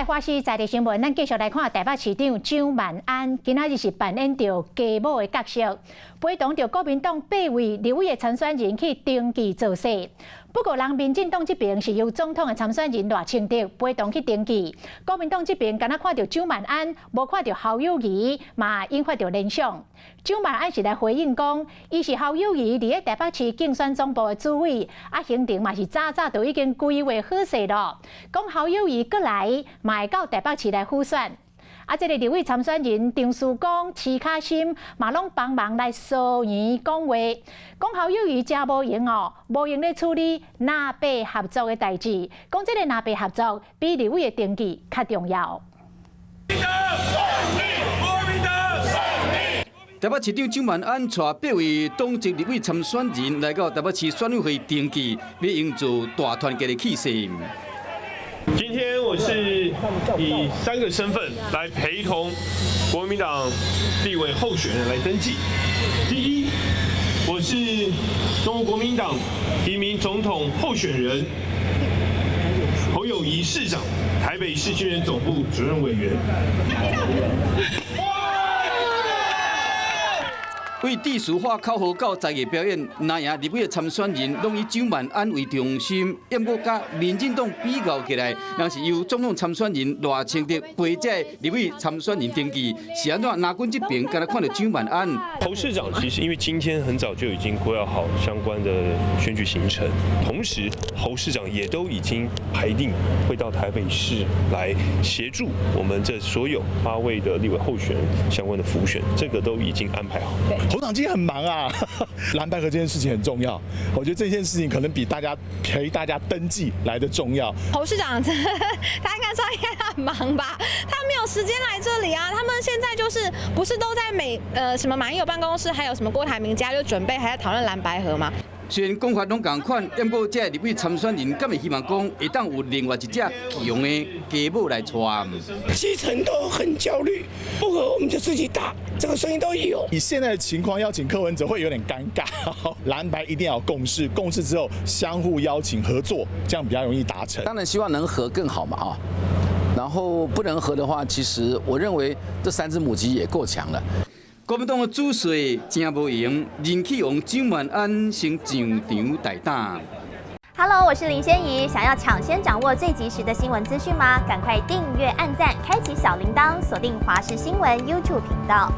我是在地新闻，咱继续来看台北市长蒋万安，今仔日是扮演着家母的角色，陪同着国民党8位立委的参选人去登记造势。不过，人民进党这边是由总统的参选人赖清德陪同去登记，国民党这边敢若看到蒋万安，无看到侯友宜，嘛引发着联想。蒋万安是来回应讲，伊是侯友宜伫咧台北市竞选总部的主委，行程嘛是早就已经规划好势咯。讲侯友宜过来，嘛会到台北市来辅选。这个立委参选人张树光、徐卡心嘛拢帮忙来疏言讲话，讲侯友宜真无用哦，无用咧处理纳北合作的代志，讲这个纳北合作比立委的登记较重要。台北市长蒋万安带8位党籍立委参选人来到台北市选委会登记，要营造大团结的气势。今天我是以3个身份来陪同国民党立委候选人来登记。第一，我是中国国民党提名总统候选人侯友宜市长，台北市军人总部主任委员。为地属化口号到在野表演，拿赢立委的参选人拢以蒋万安为中心，也过甲民进党比较起来，若是由总统参选人赖清德陪这立委参选人登记，是安怎？拿军这边敢若看到蒋万安。侯市长其实因为今天很早就已经规划好相关的选举行程，同时侯市长也都已经排定会到台北市来协助我们这所有8位的立委候选人相关的辅选，这个都已经安排好。侯长今天很忙啊，蓝白合这件事情很重要，我觉得这件事情可能比陪大家登记来的重要。侯市长，他应该知道应该很忙吧？他没有时间来这里啊。他们现在就是不是都在什么马英九办公室，还有什么郭台铭家就准备还在讨论蓝白合吗？虽然讲法拢同款，不过这立委参选人敢会希望讲会当有另外一只强的家母来传。基层都很焦虑，不合我们就自己打，这个声音都有。以现在的情况邀请柯文哲会有点尴尬，蓝白一定要有共识，共识之后相互邀请合作，这样比较容易达成。当然希望能合更好嘛啊，然后不能合的话，其实我认为这3只母鸡也够强了。国民党的主帅真无用，人气王蒋万安先上场代打。Hello， 我是林仙怡。想要抢先掌握最及时的新闻资讯吗？赶快订阅、按赞、开启小铃铛，锁定华视新闻 YouTube 频道。